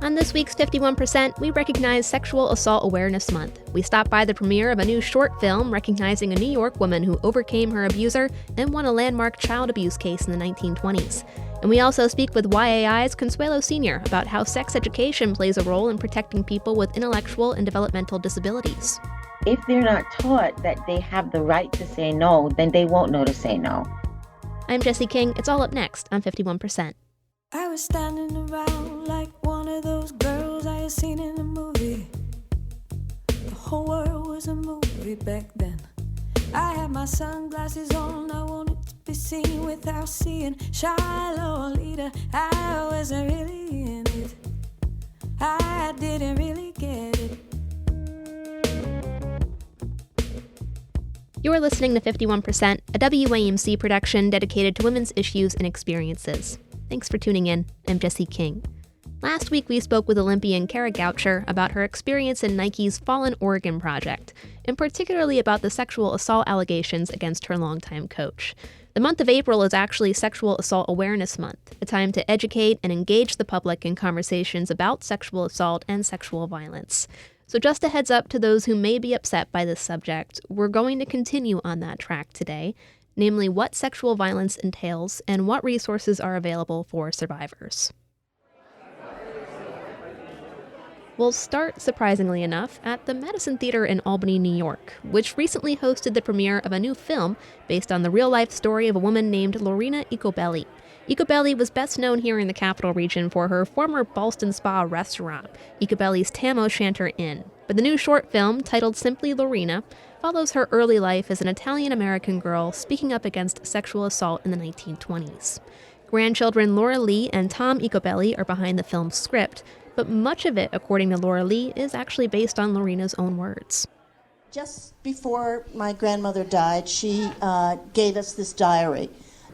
On this week's 51%, we recognize Sexual Assault Awareness Month. We stop by the premiere of a new short film recognizing a New York woman who overcame her abuser and won a landmark child abuse case in the 1920s. And we also speak with YAI's Consuelo Senior about how sex education plays a role in protecting people with intellectual and developmental disabilities. If they're not taught that they have the right to say no, then they won't know to say no. I'm Jessie King. It's all up next on 51%. I was standing around like one of those girls I had seen in a movie. The whole world was a movie back then. I had my sunglasses on, I wanted to be seen without seeing shy Lolita. I wasn't really in it, I didn't really get it. You're listening to 51%, a WAMC production dedicated to women's issues and experiences. Thanks for tuning in. I'm Jessie King. Last week we spoke with Olympian Kara Goucher about her experience in Nike's Fallen Oregon project, and particularly about the sexual assault allegations against her longtime coach. The month of April is actually Sexual Assault Awareness Month, a time to educate and engage the public in conversations about sexual assault and sexual violence. So just a heads up to those who may be upset by this subject, we're going to continue on that track today, namely what sexual violence entails and what resources are available for survivors. We'll start, surprisingly enough, at the Madison Theater in Albany, New York, which recently hosted the premiere of a new film based on the real-life story of a woman named Laurina Ecobelli. Ecobelli was best known here in the Capital Region for her former Ballston Spa restaurant, Ecobelli's Tam O'Shanter Inn. But the new short film, titled simply Laurina, follows her early life as an Italian-American girl speaking up against sexual assault in the 1920s. Grandchildren Laura Lee and Tom Ecobelli are behind the film's script, but much of it, according to Laura Lee, is actually based on Laurina's own words. Just before my grandmother died, she gave us this diary.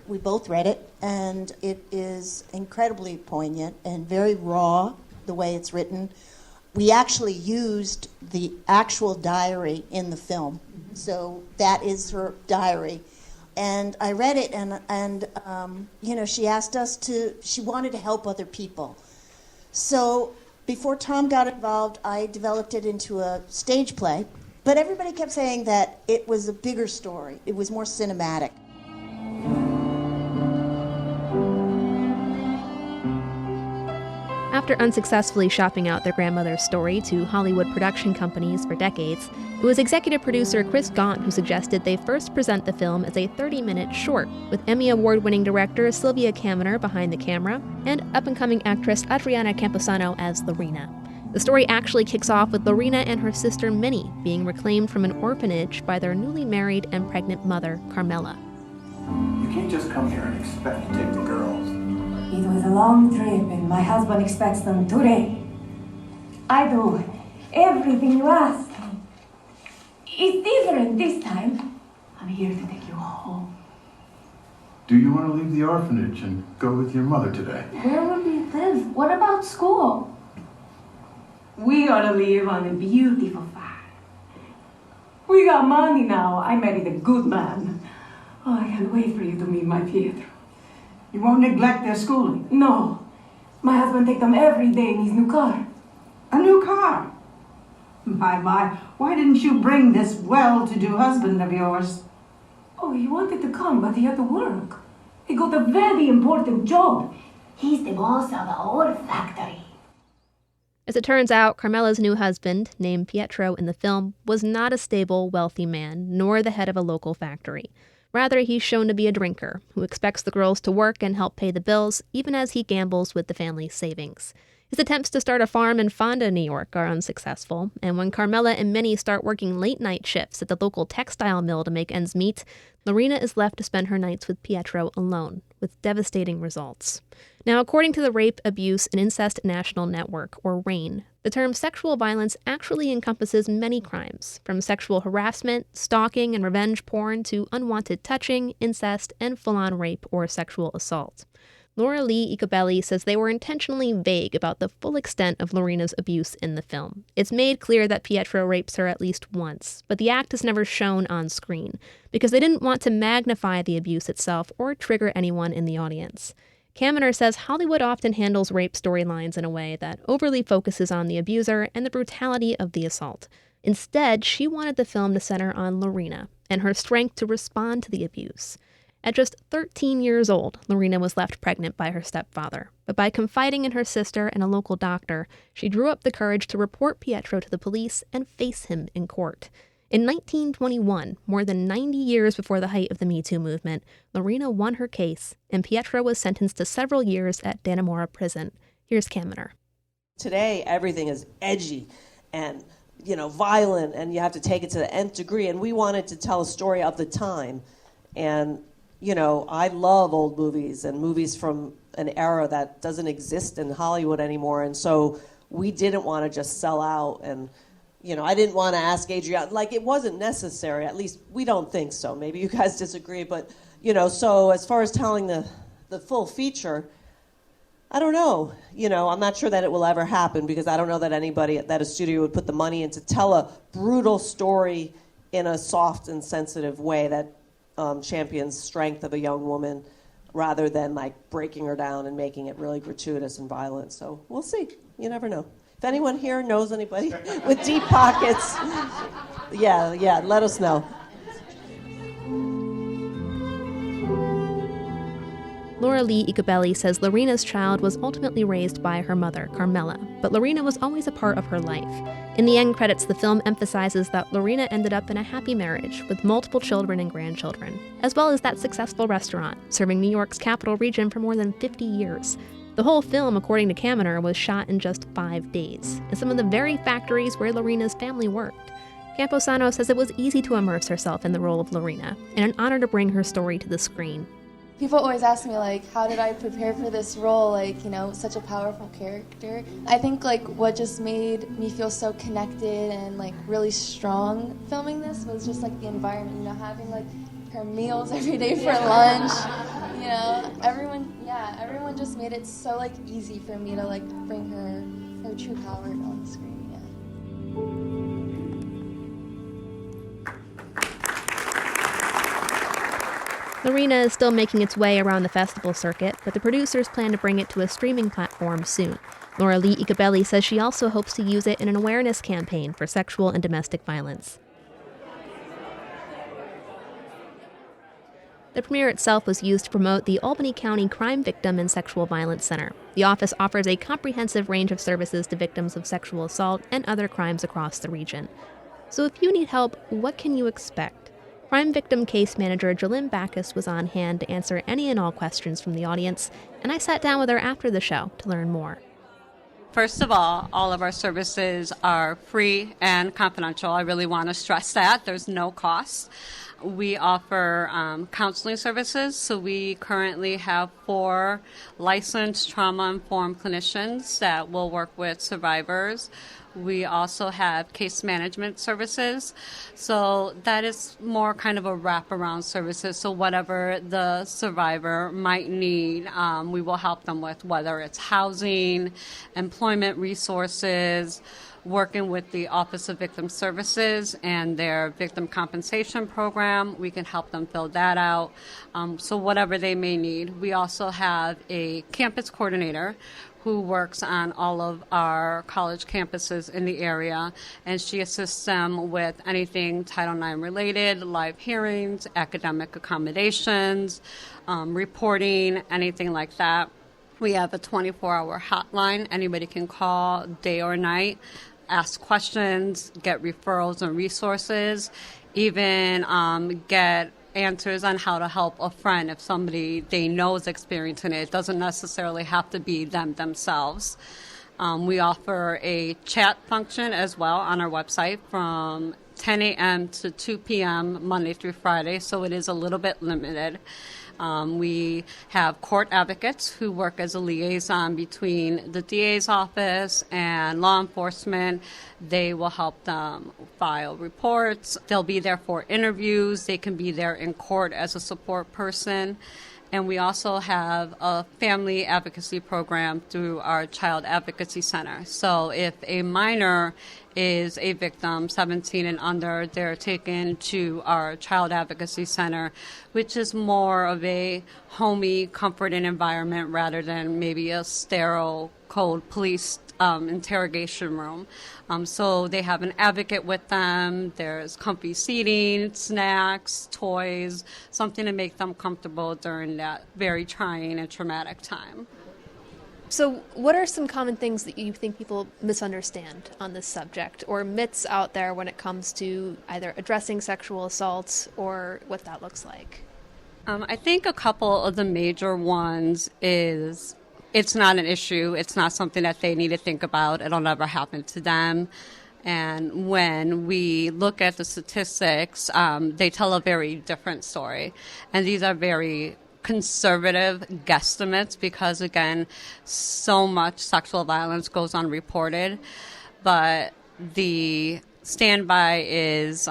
We both read it, and it is incredibly poignant and very raw, the way it's written. We actually used the actual diary in the film, so that is her diary. And I read it, and she asked us she wanted to help other people. So before Tom got involved, I developed it into a stage play, but everybody kept saying that it was a bigger story. It was more cinematic. After unsuccessfully shopping out their grandmother's story to Hollywood production companies for decades, it was executive producer Chris Gaunt who suggested they first present the film as a 30-minute short, with Emmy Award-winning director Sylvia Kaminer behind the camera and up-and-coming actress Adriana Camposano as Laurina. The story actually kicks off with Laurina and her sister Minnie being reclaimed from an orphanage by their newly married and pregnant mother, Carmela. You can't just come here and expect to take the girls. It was a long trip and my husband expects them today. I do everything you ask. It's different this time. I'm here to take you home. Do you want to leave the orphanage and go with your mother today? Where will we live? What about school? We ought to live on a beautiful farm. We got money now. I married a good man. Oh, I can't wait for you to meet my Pietro. You won't neglect their schooling? No. My husband takes them every day in his new car. A new car? My, why didn't you bring this well-to-do husband of yours? Oh, he wanted to come, but he had to work. He got a very important job. He's the boss of the whole factory. As it turns out, Carmela's new husband, named Pietro in the film, was not a stable, wealthy man, nor the head of a local factory. Rather, he's shown to be a drinker who expects the girls to work and help pay the bills, even as he gambles with the family's savings. His attempts to start a farm in Fonda, New York are unsuccessful, and when Carmela and Minnie start working late-night shifts at the local textile mill to make ends meet, Laurina is left to spend her nights with Pietro alone, with devastating results. Now, according to the Rape, Abuse, and Incest National Network, or RAINN, the term sexual violence actually encompasses many crimes, from sexual harassment, stalking, and revenge porn to unwanted touching, incest, and full-on rape or sexual assault. Laura Lee Ecobelli says they were intentionally vague about the full extent of Laurina's abuse in the film. It's made clear that Pietro rapes her at least once, but the act is never shown on screen, because they didn't want to magnify the abuse itself or trigger anyone in the audience. Kaminer says Hollywood often handles rape storylines in a way that overly focuses on the abuser and the brutality of the assault. Instead, she wanted the film to center on Laurina and her strength to respond to the abuse. At just 13 years old, Laurina was left pregnant by her stepfather. But by confiding in her sister and a local doctor, she drew up the courage to report Pietro to the police and face him in court. In 1921, more than 90 years before the height of the Me Too movement, Laurina won her case, and Pietro was sentenced to several years at Dannemora prison. Here's Kaminer. Today, everything is edgy and, violent, and you have to take it to the nth degree, and we wanted to tell a story of the time. And, I love old movies and movies from an era that doesn't exist in Hollywood anymore, and so we didn't want to just sell out and I didn't want to ask Adriana, it wasn't necessary, at least we don't think so. Maybe you guys disagree, but, so as far as telling the full feature, I don't know. I'm not sure that it will ever happen because I don't know that that a studio would put the money in to tell a brutal story in a soft and sensitive way that champions strength of a young woman rather than, breaking her down and making it really gratuitous and violent. So we'll see. You never know. If anyone here knows anybody with deep pockets, yeah, let us know. Laurina Ecobelli says Laurina's child was ultimately raised by her mother, Carmela, but Laurina was always a part of her life. In the end credits, the film emphasizes that Laurina ended up in a happy marriage with multiple children and grandchildren, as well as that successful restaurant, serving New York's capital region for more than 50 years. The whole film, according to Kaminer, was shot in just 5 days, in some of the very factories where Laurina's family worked. Camposano says it was easy to immerse herself in the role of Laurina, and an honor to bring her story to the screen. People always ask me, how did I prepare for this role, such a powerful character. I think, what just made me feel so connected and, really strong filming this was just, the environment, having, her meals every day for lunch, everyone just made it so, easy for me to, bring her true power on the screen, Laurina is still making its way around the festival circuit, but the producers plan to bring it to a streaming platform soon. Laurina Ecobelli says she also hopes to use it in an awareness campaign for sexual and domestic violence. The premiere itself was used to promote the Albany County Crime Victim and Sexual Violence Center. The office offers a comprehensive range of services to victims of sexual assault and other crimes across the region. So if you need help, what can you expect? Crime victim case manager JoLynn Backes was on hand to answer any and all questions from the audience, and I sat down with her after the show to learn more. First of all of our services are free and confidential. I really want to stress that. There's no cost. We offer counseling services, so we currently have 4 licensed trauma-informed clinicians that will work with survivors. We also have case management services, so that is more kind of a wraparound services. So whatever the survivor might need, we will help them with, whether it's housing, employment resources, working with the Office of Victim Services and their victim compensation program. We can help them fill that out. So whatever they may need. We also have a campus coordinator who works on all of our college campuses in the area, and she assists them with anything Title IX related, live hearings, academic accommodations, reporting, anything like that. We have a 24-hour hotline. Anybody can call day or night, ask questions, get referrals and resources, even get answers on how to help a friend if somebody they know is experiencing it. It doesn't necessarily have to be them themselves. We offer a chat function as well on our website from 10 a.m. to 2 p.m. Monday through Friday, so it is a little bit limited. We have court advocates who work as a liaison between the DA's office and law enforcement. They will help them file reports. They'll be there for interviews. They can be there in court as a support person. And we also have a family advocacy program through our Child Advocacy Center. So if a minor is a victim, 17 and under, they're taken to our Child Advocacy Center, which is more of a homey, comforting environment rather than maybe a sterile, cold police interrogation room. So they have an advocate with them. There's comfy seating, snacks, toys, something to make them comfortable during that very trying and traumatic time. So what are some common things that you think people misunderstand on this subject, or myths out there when it comes to either addressing sexual assaults or what that looks like? I think a couple of the major ones is it's not an issue. It's not something that they need to think about. It'll never happen to them. And when we look at the statistics, they tell a very different story. And these are very conservative guesstimates because, again, so much sexual violence goes unreported. But the standby is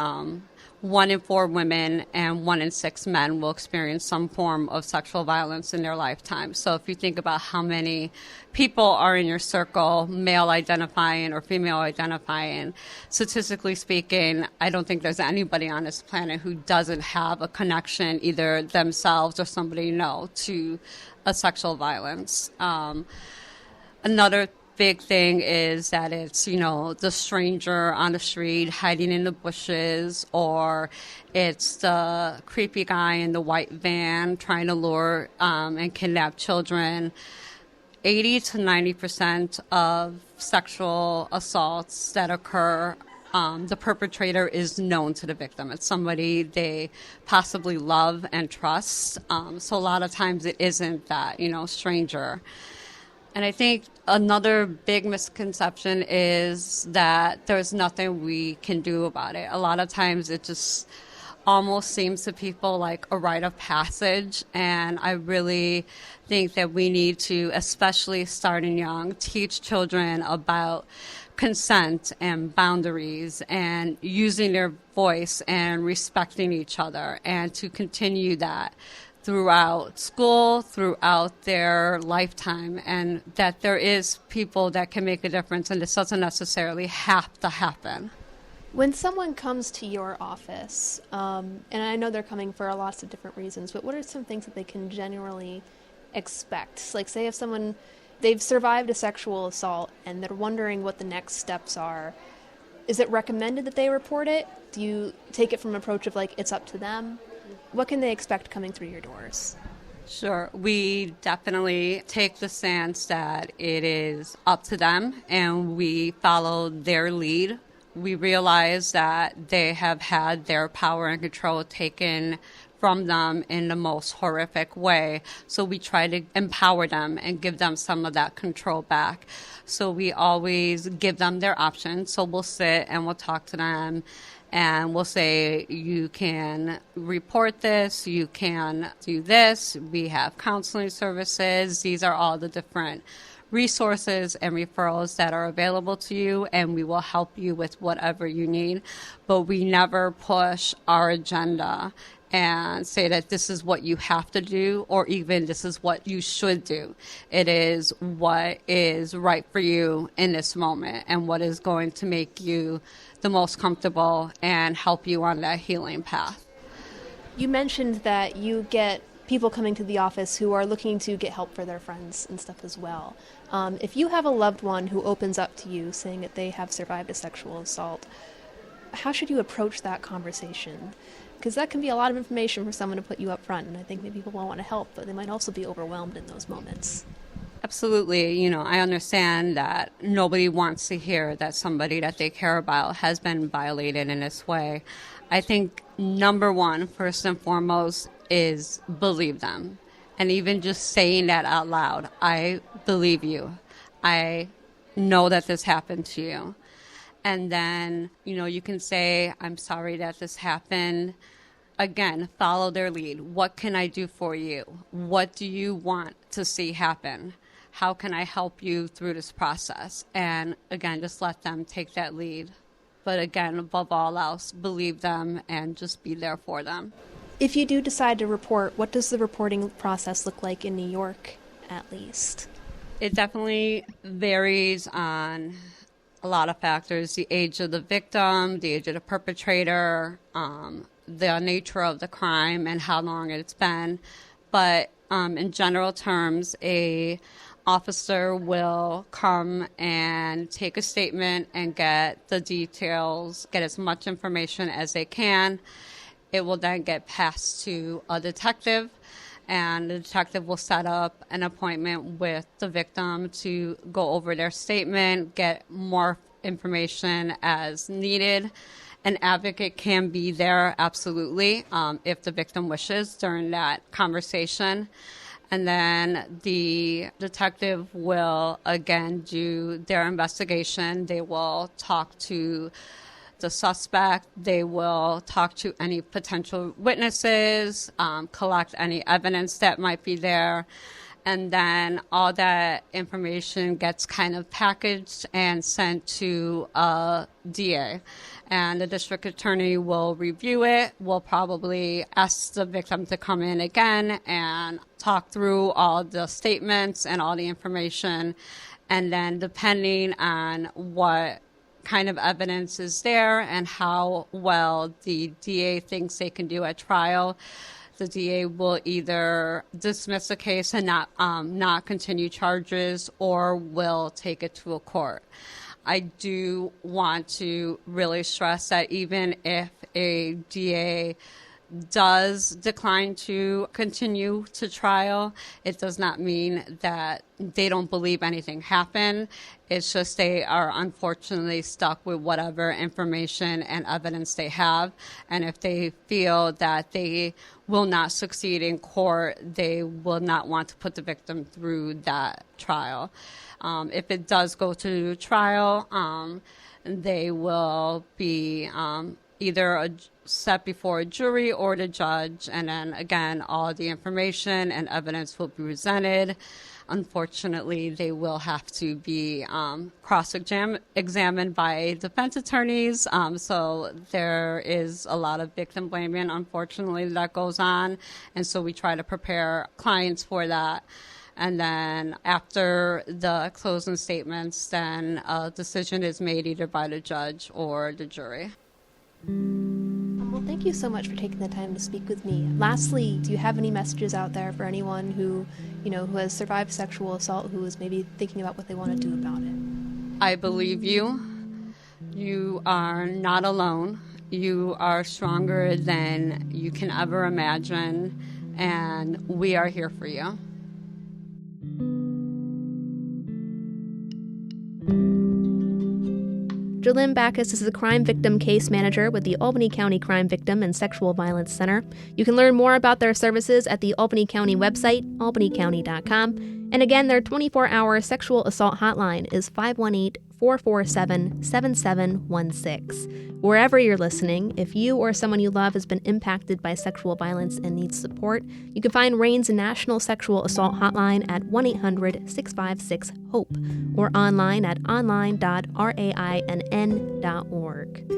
1 in 4 women and 1 in 6 men will experience some form of sexual violence in their lifetime. So if you think about how many people are in your circle, male identifying or female identifying, statistically speaking, I don't think there's anybody on this planet who doesn't have a connection, either themselves or somebody you know, to a sexual violence. Another big thing is that it's, the stranger on the street hiding in the bushes, or it's the creepy guy in the white van trying to lure and kidnap children. 80 to 90% of sexual assaults that occur, the perpetrator is known to the victim. It's somebody they possibly love and trust. So a lot of times it isn't that, stranger. And I think another big misconception is that there's nothing we can do about it. A lot of times it just almost seems to people like a rite of passage. And I really think that we need to, especially starting young, teach children about consent and boundaries and using their voice and respecting each other, and to continue that throughout school, throughout their lifetime, and that there is people that can make a difference, and this doesn't necessarily have to happen. When someone comes to your office, and I know they're coming for lots of different reasons, but what are some things that they can generally expect? Like, say if they've survived a sexual assault and they're wondering what the next steps are, is it recommended that they report it? Do you take it from an approach of like, it's up to them? What can they expect coming through your doors? Sure. We definitely take the stance that it is up to them and we follow their lead. We realize that they have had their power and control taken from them in the most horrific way. So we try to empower them and give them some of that control back. So we always give them their options. So we'll sit and we'll talk to them. And we'll say, you can report this, you can do this, we have counseling services. These are all the different resources and referrals that are available to you, and we will help you with whatever you need. But we never push our agenda and say that this is what you have to do, or even this is what you should do. It is what is right for you in this moment and what is going to make you the most comfortable and help you on that healing path. You mentioned that you get people coming to the office who are looking to get help for their friends and stuff as well. If you have a loved one who opens up to you saying that they have survived a sexual assault, how should you approach that conversation? Because that can be a lot of information for someone to put you up front, and I think maybe people will want to help, but they might also be overwhelmed in those moments. Absolutely. I understand that nobody wants to hear that somebody that they care about has been violated in this way. I think number one, first and foremost, is believe them. And even just saying that out loud, I believe you. I know that this happened to you. And then, you can say, I'm sorry that this happened. Again, follow their lead. What can I do for you? What do you want to see happen? How can I help you through this process? And again, just let them take that lead. But again, above all else, believe them and just be there for them. If you do decide to report, what does the reporting process look like in New York, at least? It definitely varies on a lot of factors: the age of the victim, the age of the perpetrator, the nature of the crime, and how long it's been. But in general terms, a officer will come and take a statement and get the details, get as much information as they can. It will then get passed to a detective, and the detective will set up an appointment with the victim to go over their statement, get more information as needed. An advocate can be there, absolutely, if the victim wishes during that conversation. And then the detective will, again, do their investigation. They will talk to the suspect. They will talk to any potential witnesses, collect any evidence that might be there. And then all that information gets kind of packaged and sent to a DA. And the district attorney will review it, will probably ask the victim to come in again and talk through all the statements and all the information. And then depending on what kind of evidence is there and how well the DA thinks they can do at trial, the DA will either dismiss the case and not continue charges, or will take it to a court. I do want to really stress that even if a DA does decline to continue to trial, it does not mean that they don't believe anything happened. It's just they are unfortunately stuck with whatever information and evidence they have. And if they feel that they will not succeed in court, they will not want to put the victim through that trial. If it does go to trial, they will be either set before a jury or the judge, and then again, all the information and evidence will be presented. Unfortunately, they will have to be cross-examined by defense attorneys. So there is a lot of victim blaming, unfortunately, that goes on. And so we try to prepare clients for that. And then after the closing statements, then a decision is made either by the judge or the jury. Well, thank you so much for taking the time to speak with me. Lastly, do you have any messages out there for anyone who has survived sexual assault, who is maybe thinking about what they want to do about it? I believe you. You are not alone. You are stronger than you can ever imagine, and we are here for you. JoLynn Backes is the crime victim case manager with the Albany County Crime Victim and Sexual Violence Center. You can learn more about their services at the Albany County website, albanycounty.com. And again, their 24-hour sexual assault hotline is 518-447-7716. Wherever you're listening, if you or someone you love has been impacted by sexual violence and needs support, you can find RAIN's National Sexual Assault Hotline at 1-800-656-HOPE or online at online.rainn.org.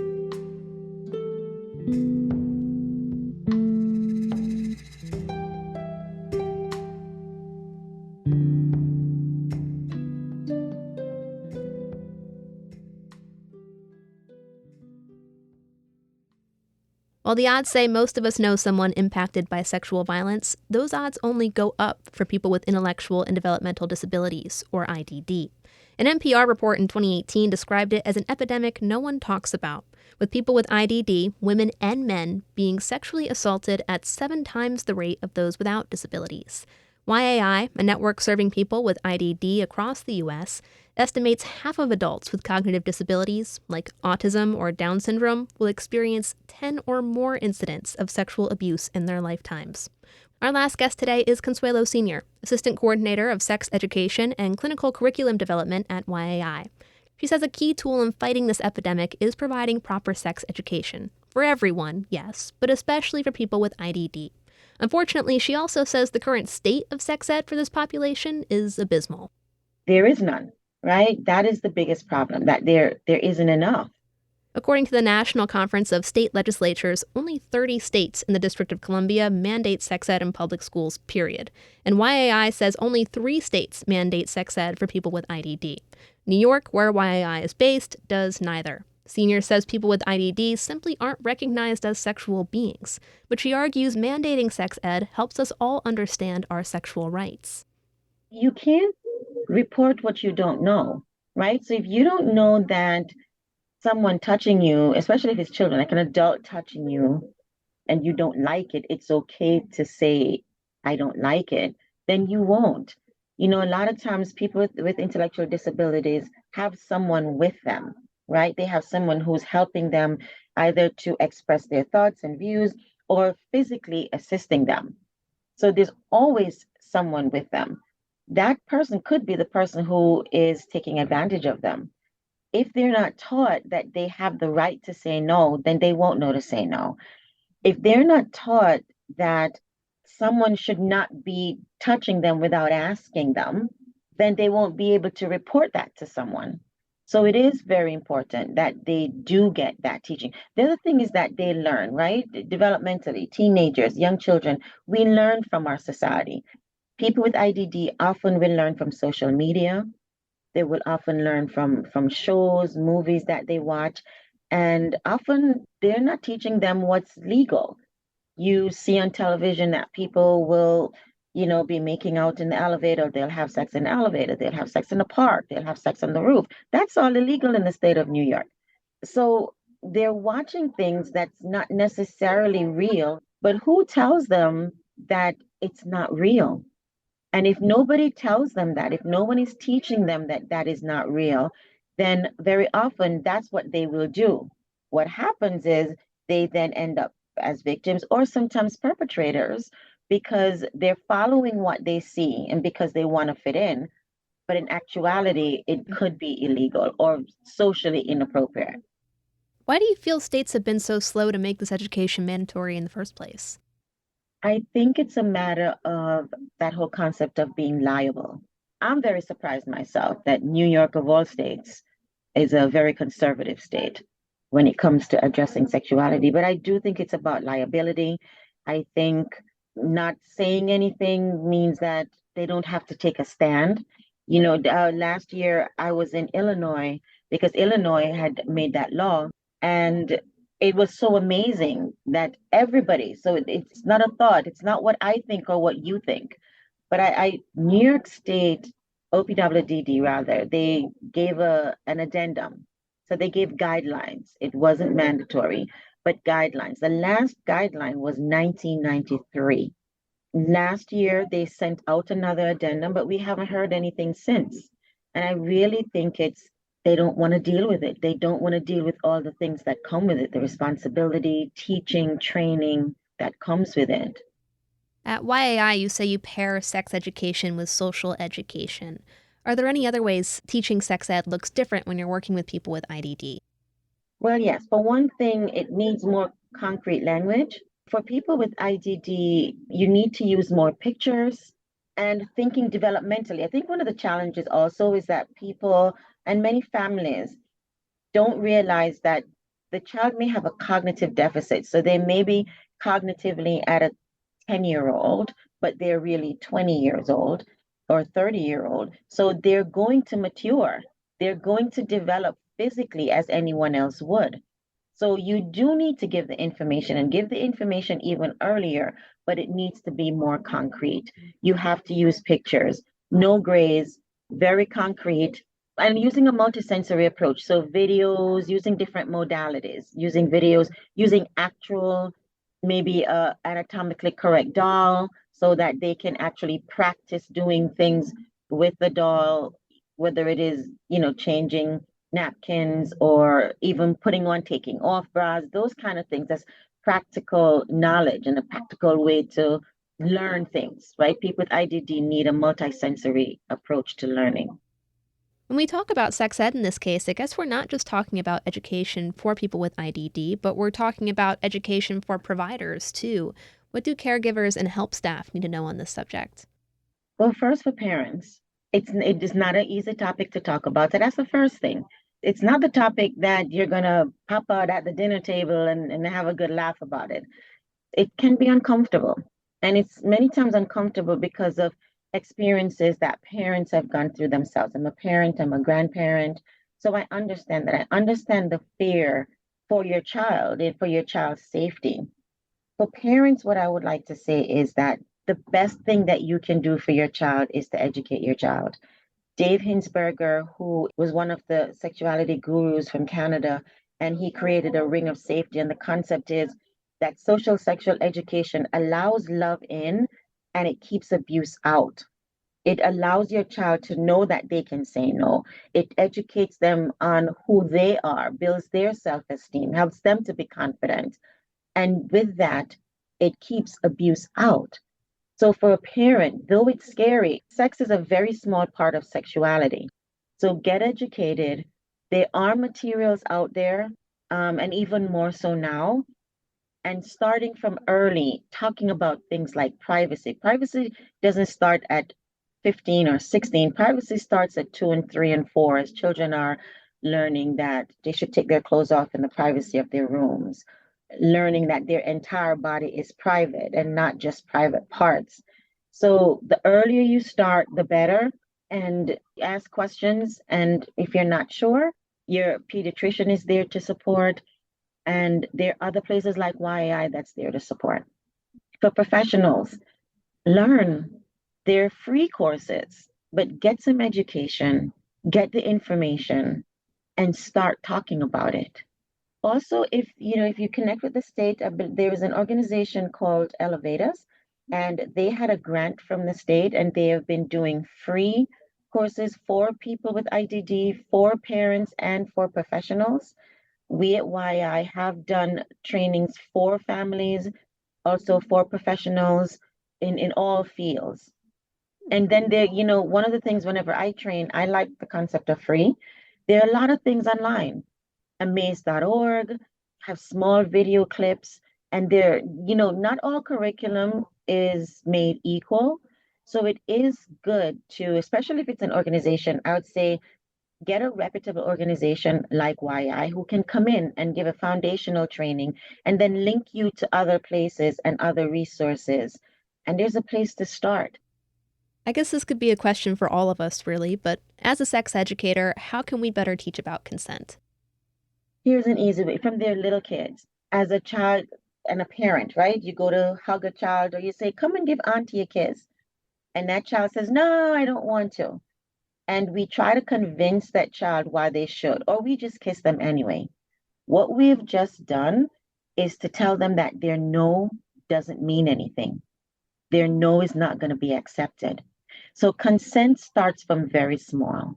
While the odds say most of us know someone impacted by sexual violence, those odds only go up for people with intellectual and developmental disabilities, or IDD. An NPR report in 2018 described it as an epidemic no one talks about, with people with IDD, women and men, being sexually assaulted at 7 times the rate of those without disabilities. YAI, a network serving people with IDD across the U.S., estimates half of adults with cognitive disabilities, like autism or Down syndrome, will experience 10 or more incidents of sexual abuse in their lifetimes. Our last guest today is Consuelo Senior, Assistant Coordinator of Sex Education and Clinical Curriculum Development at YAI. She says a key tool in fighting this epidemic is providing proper sex education. For everyone, yes, but especially for people with IDD. Unfortunately, she also says the current state of sex ed for this population is abysmal. There is none, right? That is the biggest problem, that there isn't enough. According to the National Conference of State Legislatures, only 30 states in the District of Columbia mandate sex ed in public schools, period. And YAI says only 3 states mandate sex ed for people with IDD. New York, where YAI is based, does neither. Senior says people with IDD simply aren't recognized as sexual beings, but she argues mandating sex ed helps us all understand our sexual rights. You can't report what you don't know, right? So if you don't know that someone touching you, especially if it's children, like an adult touching you, and you don't like it, it's okay to say, I don't like it, then you won't. A lot of times people with intellectual disabilities have someone with them, right? They have someone who's helping them either to express their thoughts and views or physically assisting them. So there's always someone with them. That person could be the person who is taking advantage of them. If they're not taught that they have the right to say no, then they won't know to say no. If they're not taught that someone should not be touching them without asking them, then they won't be able to report that to someone. So it is very important that they do get that teaching. The other thing is that they learn, right? Developmentally, teenagers, young children, we learn from our society. People with IDD often will learn from social media. They will often learn from shows, movies that they watch, and often they're not teaching them what's legal. You see on television that people will, be making out in the elevator. They'll have sex in the elevator. They'll have sex in the park. They'll have sex on the roof. That's all illegal in the state of New York. So they're watching things that's not necessarily real, but who tells them that it's not real? And if nobody tells them that, if no one is teaching them that that is not real, then very often that's what they will do. What happens is they then end up as victims or sometimes perpetrators because they're following what they see and because they want to fit in. But in actuality, it could be illegal or socially inappropriate. Why do you feel states have been so slow to make this education mandatory in the first place? I think it's a matter of that whole concept of being liable. I'm very surprised myself that New York, of all states, is a very conservative state when it comes to addressing sexuality. But I do think it's about liability. I think not saying anything means that they don't have to take a stand. Last year I was in Illinois because Illinois had made that law. And it was so amazing that everybody, so it's not a thought, it's not what I think or what you think, but New York State, OPWDD rather, they gave an addendum. So they gave guidelines. It wasn't mandatory, but guidelines. The last guideline was 1993. Last year, they sent out another addendum, but we haven't heard anything since. And I really think they don't want to deal with it. They don't want to deal with all the things that come with it, the responsibility, teaching, training that comes with it. At YAI, you say you pair sex education with social education. Are there any other ways teaching sex ed looks different when you're working with people with IDD? Well, yes. For one thing, it needs more concrete language. For people with IDD, you need to use more pictures and thinking developmentally. I think one of the challenges also is that people and many families don't realize that the child may have a cognitive deficit. So they may be cognitively at a 10-year-old, but they're really 20 years old or 30-year-old. So they're going to mature. They're going to develop physically as anyone else would. So you do need to give the information and give the information even earlier, but it needs to be more concrete. You have to use pictures, no grays, very concrete, and using a multisensory approach. So videos, using different modalities, using videos, using actual, maybe a anatomically correct doll so that they can actually practice doing things with the doll, whether it is, changing napkins or even putting on, taking off bras, those kind of things. That's practical knowledge and a practical way to learn things, right? People with IDD need a multisensory approach to learning. When we talk about sex ed in this case, I guess we're not just talking about education for people with IDD, but we're talking about education for providers too. What do caregivers and help staff need to know on this subject? Well, first for parents, it is not an easy topic to talk about. So that's the first thing. It's not the topic that you're going to pop out at the dinner table and have a good laugh about it. It can be uncomfortable. And it's many times uncomfortable because of experiences that parents have gone through themselves. I'm a parent, I'm a grandparent. So I understand that. I understand the fear for your child and for your child's safety. For parents, what I would like to say is that the best thing that you can do for your child is to educate your child. Dave Hinsberger, who was one of the sexuality gurus from Canada, and he created a ring of safety. And the concept is that social sexual education allows love in and it keeps abuse out. It allows your child to know that they can say no. It educates them on who they are, builds their self-esteem, helps them to be confident. And with that, it keeps abuse out. So for a parent, though it's scary, sex is a very small part of sexuality. So get educated. There are materials out there, and even more so now. And starting from early, talking about things like privacy. Privacy doesn't start at 15 or 16. Privacy starts at 2 and 3 and 4 as children are learning that they should take their clothes off in the privacy of their rooms, learning that their entire body is private and not just private parts. So the earlier you start, the better. And ask questions. And if you're not sure, your pediatrician is there to support. And there are other places like YAI that's there to support. For professionals, learn. They're free courses, but get some education, get the information, and start talking about it. Also, if you connect with the state, there is an organization called Elevators, and they had a grant from the state, and they have been doing free courses for people with IDD, for parents, and for professionals. We at YI have done trainings for families, also for professionals in all fields. And then there, one of the things whenever I train, I like the concept of free. There are a lot of things online. Amaze.org have small video clips, and they're, not all curriculum is made equal. So it is good to, especially if it's an organization, I would say get a reputable organization like YI who can come in and give a foundational training and then link you to other places and other resources. And there's a place to start. I guess this could be a question for all of us, really, but as a sex educator, how can we better teach about consent? Here's an easy way from their little kids. As a child and a parent, right? You go to hug a child or you say, come and give auntie a kiss. And that child says, no, I don't want to. And we try to convince that child why they should, or we just kiss them anyway. What we've just done is to tell them that their no doesn't mean anything. Their no is not going to be accepted. So consent starts from very small.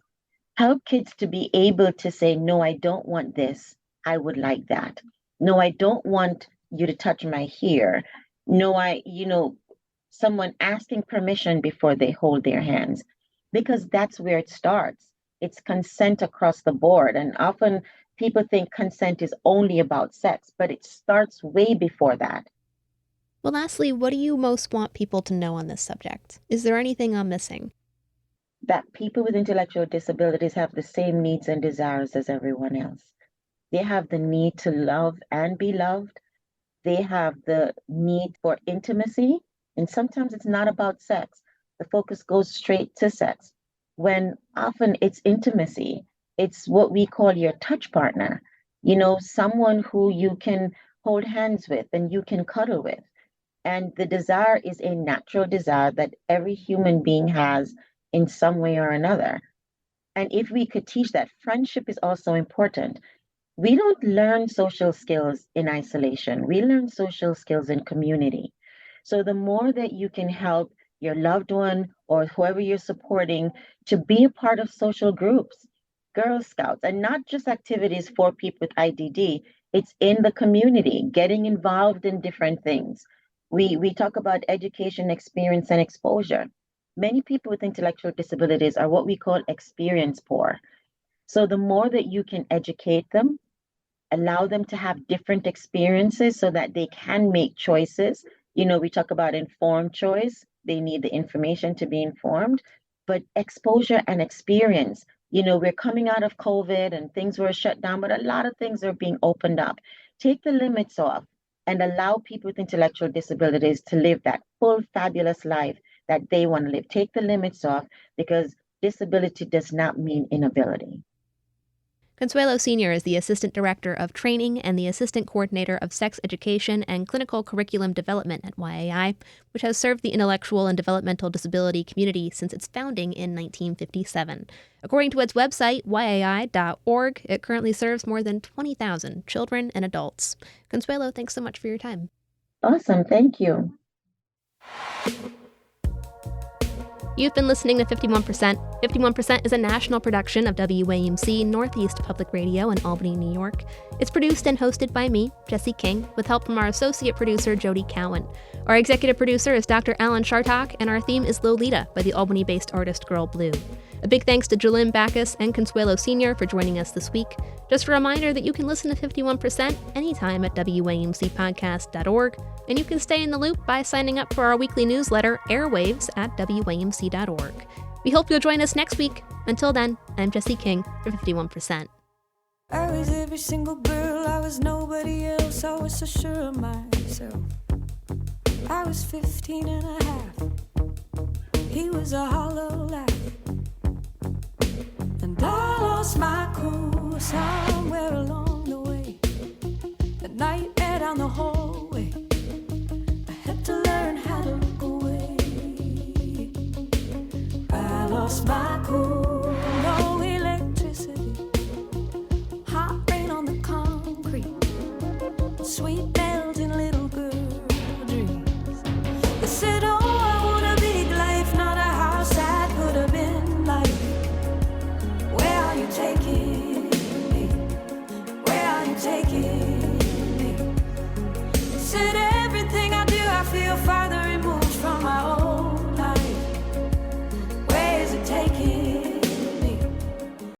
Help kids to be able to say, no, I don't want this. I would like that. No, I don't want you to touch my hair. No, someone asking permission before they hold their hands, because that's where it starts. It's consent across the board. And often people think consent is only about sex, but it starts way before that. Well, lastly, what do you most want people to know on this subject? Is there anything I'm missing? That people with intellectual disabilities have the same needs and desires as everyone else. They have the need to love and be loved. They have the need for intimacy. And sometimes it's not about sex. The focus goes straight to sex, when often it's intimacy. It's what we call your touch partner, someone who you can hold hands with and you can cuddle with. And the desire is a natural desire that every human being has in some way or another. And if we could teach that, friendship is also important. We don't learn social skills in isolation. We learn social skills in community. So the more that you can help your loved one or whoever you're supporting to be a part of social groups, Girl Scouts, and not just activities for people with IDD, it's in the community, getting involved in different things. We talk about education, experience, and exposure. Many people with intellectual disabilities are what we call experience poor. So the more that you can educate them, allow them to have different experiences so that they can make choices. We talk about informed choice. They need the information to be informed, but exposure and experience We're coming out of COVID and things were shut down, but a lot of things are being opened up. Take the limits off and allow people with intellectual disabilities to live that full, fabulous life that they want to live. Take the limits off, because disability does not mean inability. Consuelo Senior is the Assistant Director of Training and the Assistant Coordinator of Sex Education and Clinical Curriculum Development at YAI, which has served the intellectual and developmental disability community since its founding in 1957. According to its website, yai.org, it currently serves more than 20,000 children and adults. Consuelo, thanks so much for your time. Awesome. Thank you. You've been listening to 51%. 51% is a national production of WAMC Northeast Public Radio in Albany, New York. It's produced and hosted by me, Jesse King, with help from our associate producer, Jody Cowan. Our executive producer is Dr. Alan Chartock, and our theme is Lolita by the Albany-based artist Girl Blue. A big thanks to JoLynn Backes and Consuelo Senior for joining us this week. Just a reminder that you can listen to 51% anytime at WAMCpodcast.org, and you can stay in the loop by signing up for our weekly newsletter, Airwaves, at WAMC.org. We hope you'll join us next week. Until then, I'm Jesse King for 51%. I was every single girl, I was nobody else, I was so sure of myself. I was 15 and a half, he was a hollow laugh. And I lost my cool somewhere along the way. The nightmare down the hallway, I had to learn how to look away. I lost my cool